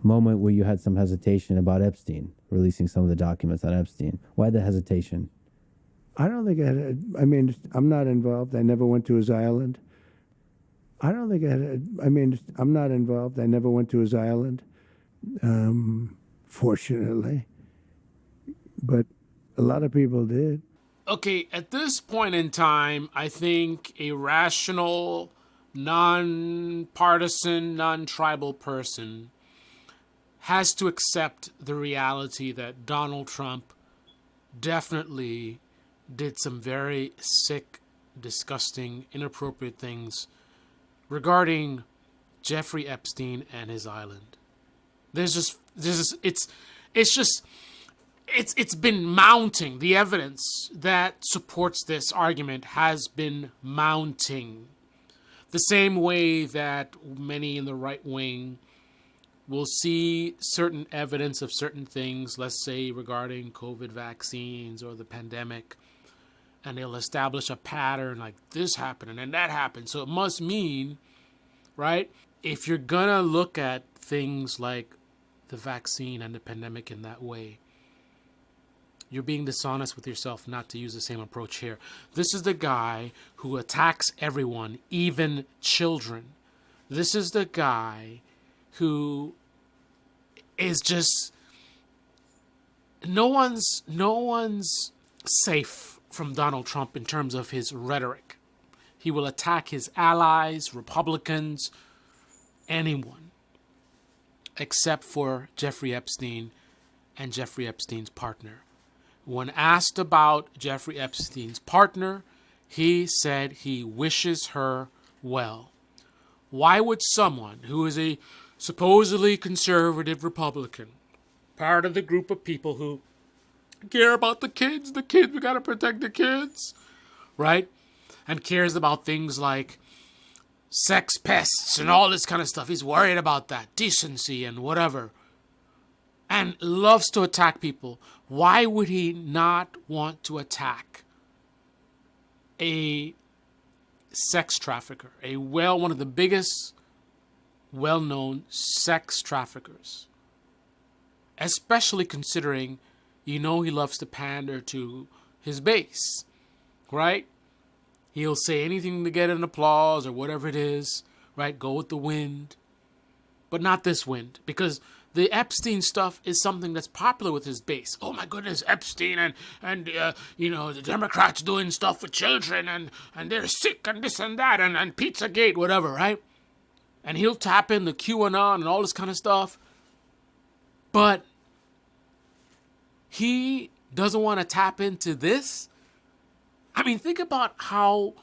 moment where you had some hesitation about Epstein, releasing some of the documents on Epstein. Why the hesitation? I don't think I mean, I'm not involved. I never went to his island. I don't think I mean, I'm not involved. I never went to his island, fortunately. But a lot of people did. Okay, at this point in time, I think a rational, non-partisan, non-tribal person has to accept the reality that Donald Trump definitely did some very sick, disgusting, inappropriate things regarding Jeffrey Epstein and his island. It's been mounting. The evidence that supports this argument has been mounting. The same way that many in the right wing will see certain evidence of certain things, let's say regarding COVID vaccines or the pandemic, and they'll establish a pattern like this happened and then that happened. So it must mean, right, if you're gonna look at things like the vaccine and the pandemic in that way, you're being dishonest with yourself not to use the same approach here. This is the guy who attacks everyone, even children. This is the guy who is just no one's safe from Donald Trump in terms of his rhetoric. He will attack his allies, Republicans, anyone, except for Jeffrey Epstein and Jeffrey Epstein's partner. When asked about Jeffrey Epstein's partner, he said he wishes her well. Why would someone who is a supposedly conservative Republican, part of the group of people who care about the kids, we gotta protect the kids, right? And cares about things like sex pests and all this kind of stuff. He's worried about that, decency and whatever, and loves to attack people. Why would he not want to attack a sex trafficker, one of the biggest well-known sex traffickers? Especially considering, he loves to pander to his base, right? He'll say anything to get an applause or whatever it is, right? Go with the wind. But not this wind, because the Epstein stuff is something that's popular with his base. Oh my goodness, Epstein and the Democrats doing stuff with children and they're sick and this and that and Pizzagate, whatever, right? And he'll tap in the QAnon and all this kind of stuff. But he doesn't want to tap into this. I mean, think about how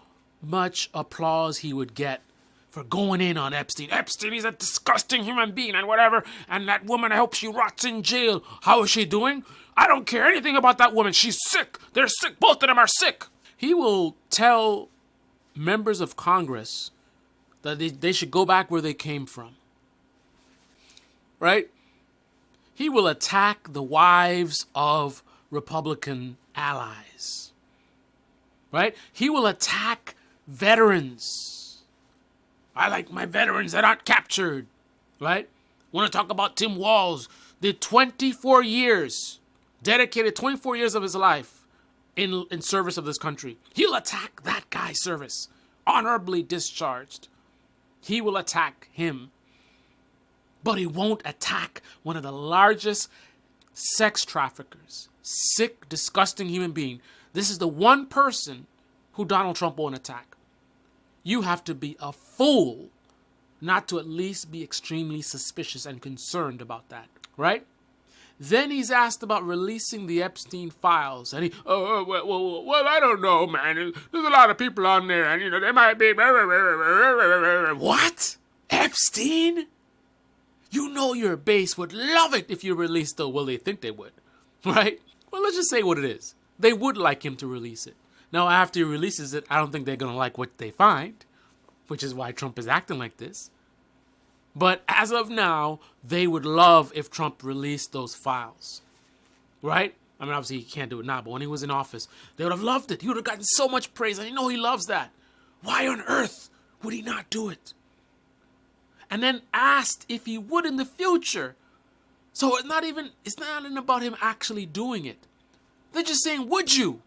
much applause he would get for going in on Epstein. Epstein, he's a disgusting human being and whatever. And that woman, I hope she rots in jail. How is she doing? I don't care anything about that woman. She's sick. They're sick. Both of them are sick. He will tell members of Congress that they should go back where they came from. Right? He will attack the wives of Republican allies. Right? He will attack veterans. I like my veterans that aren't captured. Right? Want to talk about Tim Walz. Did 24 years, dedicated 24 years of his life in service of this country. He'll attack that guy's service. Honorably discharged. He will attack him. But he won't attack one of the largest sex traffickers. Sick, disgusting human being. This is the one person who Donald Trump won't attack. You have to be a fool not to at least be extremely suspicious and concerned about that, right? Then he's asked about releasing the Epstein files, and well, I don't know, man. There's a lot of people on there, and they might be. What? Epstein? You know your base would love it if you released the. Well, they think they would, right? Well, let's just say what it is. They would like him to release it. Now, after he releases it, I don't think they're gonna like what they find, which is why Trump is acting like this. But as of now, they would love if Trump released those files, right? I mean, obviously he can't do it now, but when he was in office, they would have loved it. He would have gotten so much praise, and he loves that. Why on earth would he not do it? And then asked if he would in the future, So it's not even about him actually doing it. They're just saying, would you?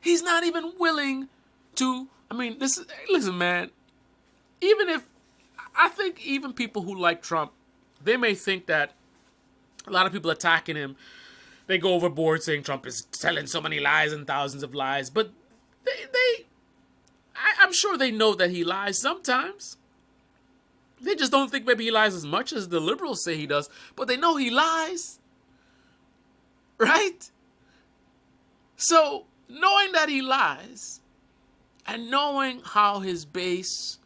He's not even willing to. I mean, listen, man. I think even people who like Trump, they may think that a lot of people attacking him, they go overboard saying Trump is telling so many lies and thousands of lies. But I'm sure they know that he lies sometimes. They just don't think maybe he lies as much as the liberals say he does. But they know he lies. Right? So, knowing that he lies, and knowing how his base,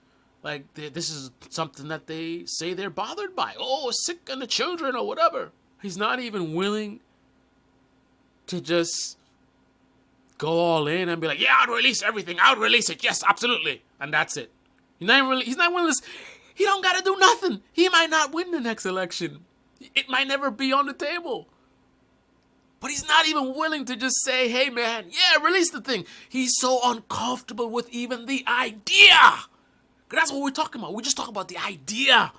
like, this is something that they say they're bothered by. Oh, sick and the children or whatever. He's not even willing to just go all in and be like, yeah, I'll release everything. I'll release it. Yes, absolutely. And that's it. He's not willing to, he don't got to do nothing. He might not win the next election. It might never be on the table. But he's not even willing to just say, hey, man, yeah, release the thing. He's so uncomfortable with even the idea. That's what we're talking about. We're just talking about the idea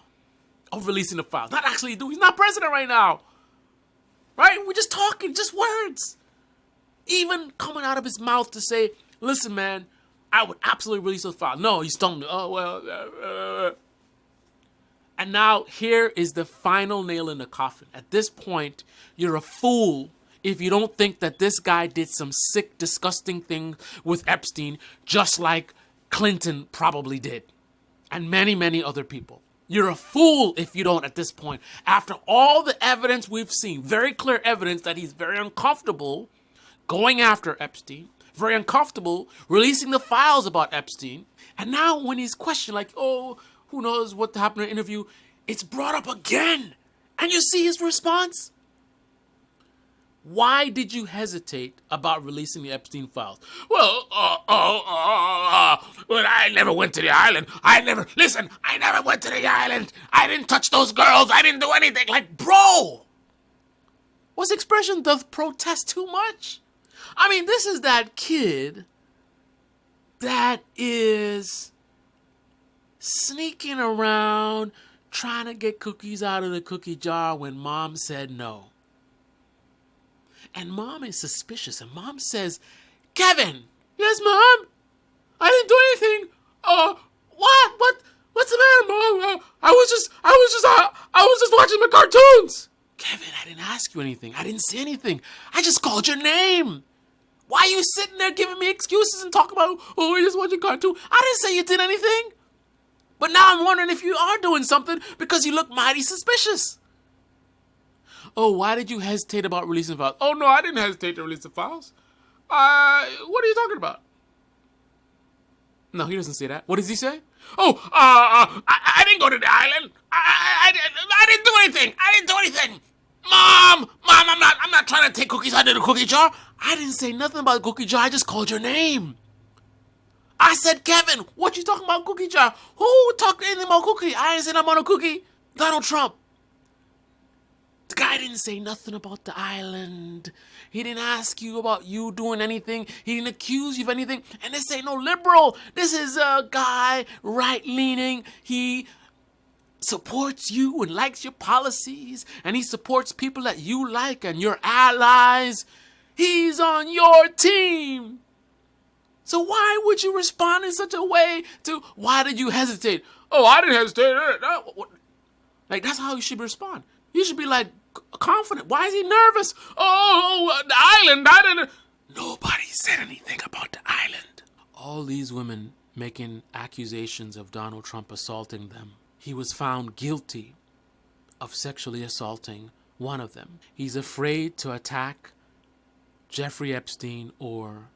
of releasing the files. Not actually do. He's not president right now. Right? We're just talking, just words. Even coming out of his mouth to say, listen, man, I would absolutely release those files. No, he's telling me, oh, well. And now here is the final nail in the coffin. At this point, you're a fool if you don't think that this guy did some sick, disgusting thing with Epstein, just like Clinton probably did. And many, many other people. You're a fool if you don't at this point. After all the evidence we've seen, very clear evidence that he's very uncomfortable going after Epstein, very uncomfortable releasing the files about Epstein. And now when he's questioned, like, oh, who knows what happened in the interview, it's brought up again. And you see his response? Why did you hesitate about releasing the Epstein files? Well, I never went to the island. I never went to the island. I didn't touch those girls. I didn't do anything. Like, bro, what's the expression? Does protest too much? I mean, this is that kid that is sneaking around trying to get cookies out of the cookie jar when mom said no. And mom is suspicious, and mom says, Kevin. Yes, mom? I didn't do anything. What? What's the matter, mom? I was just watching my cartoons. Kevin, I didn't ask you anything. I didn't say anything. I just called your name. Why are you sitting there giving me excuses and talking about, oh, we're just watching cartoons? I didn't say you did anything. But now I'm wondering if you are doing something because you look mighty suspicious. Oh, why did you hesitate about releasing files? Oh, no, I didn't hesitate to release the files. What are you talking about? No, he doesn't say that. What does he say? Oh, I didn't go to the island. I didn't do anything. I didn't do anything. Mom, I'm not trying to take cookies out of the cookie jar. I didn't say nothing about the cookie jar. I just called your name. I said, Kevin, what you talking about cookie jar? Who talked anything about cookie? I ain't said I'm on a cookie. Donald Trump. The guy didn't say nothing about the island. He didn't ask you about you doing anything. He didn't accuse you of anything. And this ain't no liberal. This is a guy right-leaning. He supports you and likes your policies. And he supports people that you like and your allies. He's on your team. So why would you respond in such a way to, why did you hesitate? Oh, I didn't hesitate. Like, that's how you should respond. You should be like, confident. Why is he nervous? Oh, the island. I didn't. Nobody said anything about the island. All these women making accusations of Donald Trump assaulting them. He was found guilty of sexually assaulting one of them. He's afraid to attack Jeffrey Epstein or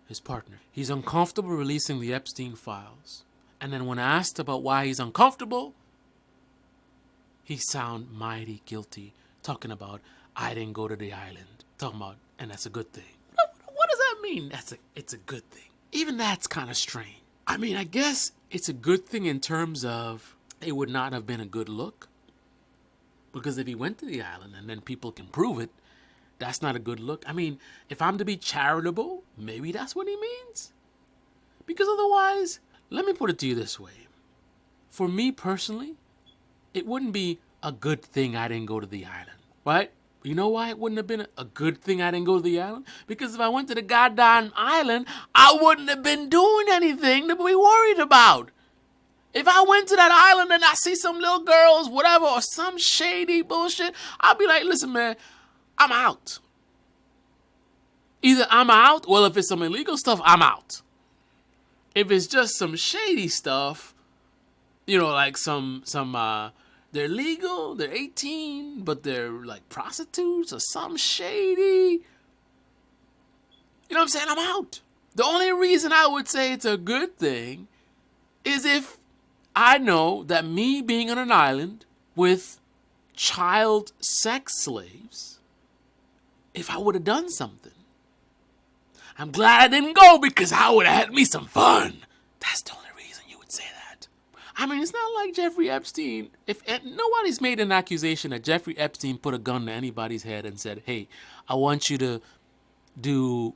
his partner. He's uncomfortable releasing the Epstein files. And then when asked about why he's uncomfortable, he sound mighty guilty, talking about, I didn't go to the island. Talking about, and that's a good thing. What does that mean? It's a good thing. Even that's kind of strange. I mean, I guess it's a good thing in terms of it would not have been a good look. Because if he went to the island and then people can prove it, that's not a good look. I mean, if I'm to be charitable, maybe that's what he means. Because otherwise, let me put it to you this way. For me personally, it wouldn't be a good thing I didn't go to the island, right? You know why it wouldn't have been a good thing I didn't go to the island? Because if I went to the goddamn island, I wouldn't have been doing anything to be worried about. If I went to that island and I see some little girls, whatever, or some shady bullshit, I'll be like, listen, man, I'm out. Either I'm out, well, if it's some illegal stuff, I'm out. If it's just some shady stuff, like they're legal, they're 18, but they're like prostitutes or some shady. You know what I'm saying? I'm out. The only reason I would say it's a good thing is if I know that me being on an island with child sex slaves, if I would have done something. I'm glad I didn't go because I would have had me some fun. That's the only reason you would say that. I mean, it's not like Jeffrey Epstein. If nobody's made an accusation that Jeffrey Epstein put a gun to anybody's head and said, hey, I want you to do,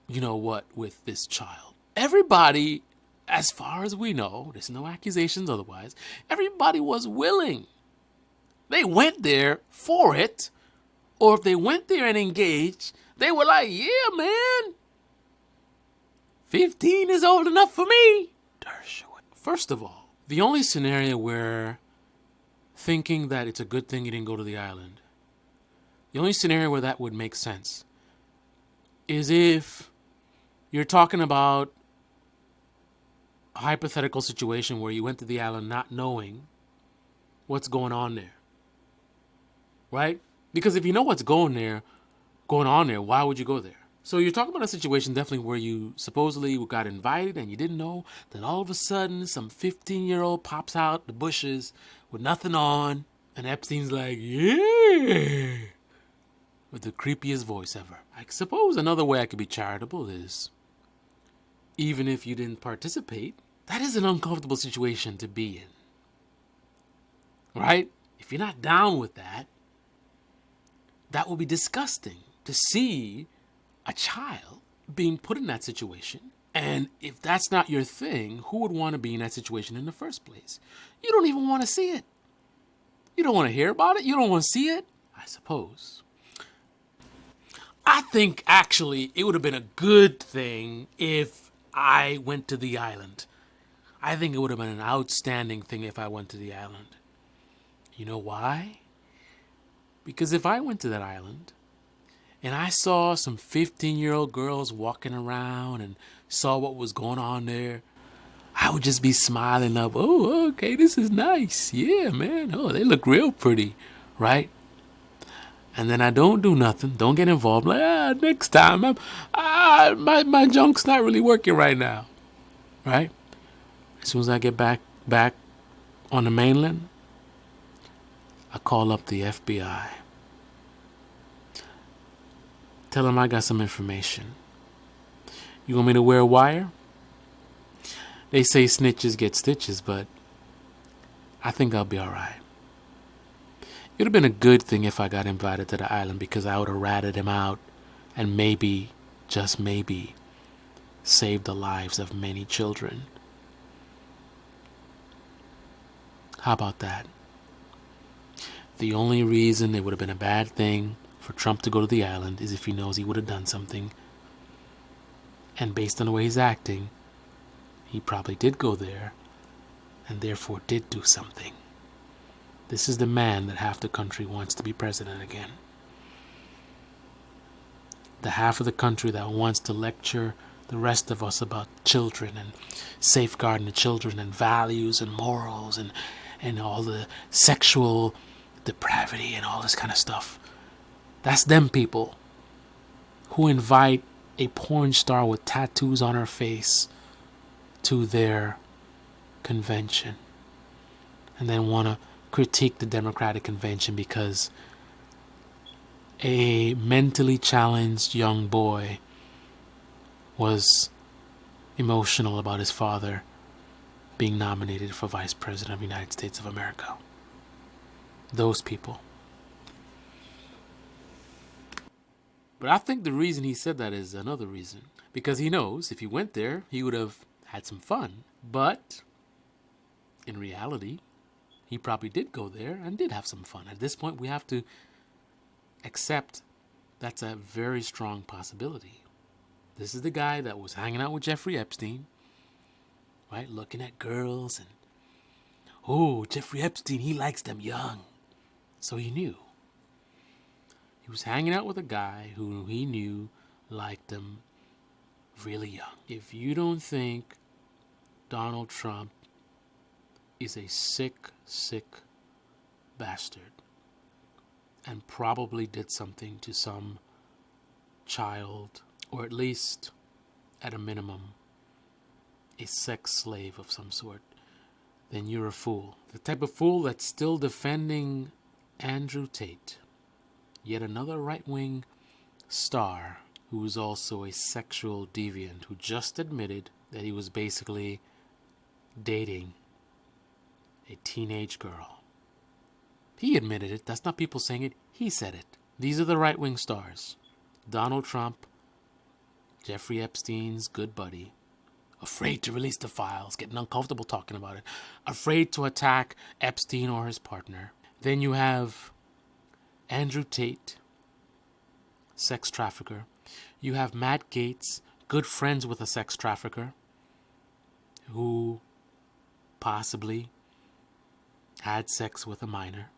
what, with this child. Everybody, as far as we know, there's no accusations otherwise, everybody was willing. They went there for it, or if they went there and engaged, they were like, yeah, man, 15 is old enough for me. First of all, the only scenario where thinking that it's a good thing you didn't go to the island, the only scenario where that would make sense is if you're talking about a hypothetical situation where you went to the island not knowing what's going on there. Right? Because if you know what's going on there, why would you go there? So you're talking about a situation definitely where you supposedly got invited and you didn't know. Then all of a sudden, some 15-year-old pops out the bushes with nothing on. And Epstein's like, yeah, with the creepiest voice ever. I suppose another way I could be charitable is, even if you didn't participate, that is an uncomfortable situation to be in. Right? If you're not down with that, that will be disgusting to see a child being put in that situation. And if that's not your thing, who would want to be in that situation in the first place? You don't even want to see it. You don't want to hear about it. You don't want to see it, I suppose. I think actually it would have been a good thing if I went to the island. I think it would have been an outstanding thing if I went to the island. You know why? Because if I went to that island and I saw some 15-year-old girls walking around and saw what was going on there, I would just be smiling up. Oh, okay, this is nice. Yeah, man. Oh, they look real pretty, right? And then I don't do nothing. Don't get involved. Like, next time, my junk's not really working right now, right? As soon as I get back on the mainland, I call up the FBI. Tell them I got some information. You want me to wear a wire? They say snitches get stitches, but I think I'll be all right. It would have been a good thing if I got invited to the island because I would have ratted him out and maybe, just maybe, saved the lives of many children. How about that? The only reason it would have been a bad thing for Trump to go to the island is if he knows he would have done something. And based on the way he's acting, he probably did go there and therefore did do something. This is the man that half the country wants to be president again. The half of the country that wants to lecture the rest of us about children and safeguarding the children and values and morals and all the sexual depravity and all this kind of stuff. That's them people who invite a porn star with tattoos on her face to their convention and then want to critique the Democratic convention because a mentally challenged young boy was emotional about his father being nominated for Vice President of the United States of America. Those people. But I think the reason he said that is another reason. Because he knows if he went there, he would have had some fun. But in reality, He probably did go there and did have some fun. At this point, we have to accept that's a very strong possibility. This is the guy that was hanging out with Jeffrey Epstein, right? Looking at girls and, oh, Jeffrey Epstein, he likes them young. So he knew. He was hanging out with a guy who he knew liked them really young. If you don't think Donald Trump is a sick, sick bastard and probably did something to some child, or at least, at a minimum, a sex slave of some sort, then you're a fool. The type of fool that's still defending Andrew Tate, yet another right-wing star who is also a sexual deviant, who just admitted that he was basically dating a teenage girl. He admitted it. That's not people saying it. He said it. These are the right-wing stars. Donald Trump, Jeffrey Epstein's good buddy, afraid to release the files, getting uncomfortable talking about it, afraid to attack Epstein or his partner. Then you have Andrew Tate, sex trafficker. You have Matt Gaetz, good friends with a sex trafficker, who possibly had sex with a minor.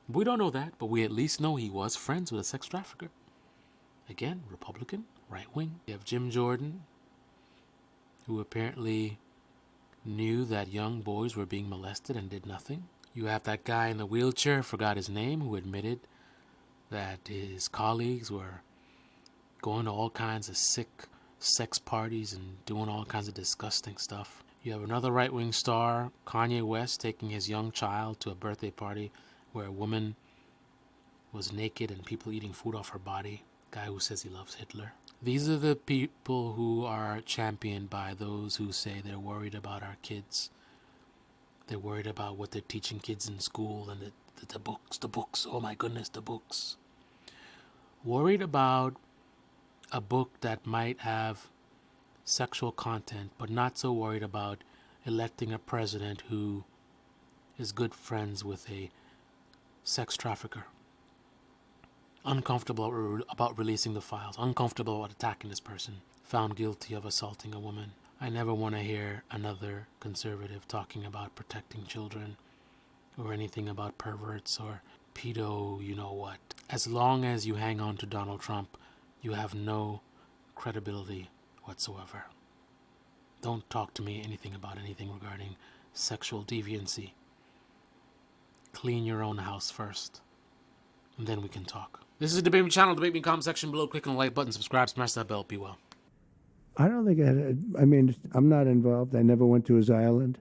We don't know that, but we at least know he was friends with a sex trafficker. Again, Republican, right wing. You have Jim Jordan, who apparently knew that young boys were being molested and did nothing. You have that guy in the wheelchair, forgot his name, who admitted that his colleagues were going to all kinds of sick sex parties and doing all kinds of disgusting stuff. You have another right-wing star, Kanye West, taking his young child to a birthday party where a woman was naked and people eating food off her body. Guy who says he loves Hitler. These are the people who are championed by those who say they're worried about our kids. They're worried about what they're teaching kids in school and the books. Oh my goodness, the books. Worried about a book that might have sexual content, but not so worried about electing a president who is good friends with a sex trafficker. Uncomfortable about releasing the files. Uncomfortable about attacking this person. Found guilty of assaulting a woman. I never want to hear another conservative talking about protecting children or anything about perverts or pedo, you know what. As long as you hang on to Donald Trump, you have no credibility whatsoever. Don't talk to me anything about anything regarding sexual deviancy. Clean your own house first, and then we can talk. This is the Debate Me channel. Debate Me comment section below. Click on the like button, subscribe, smash that bell. Be well. I don't think I'm not involved. I never went to his island.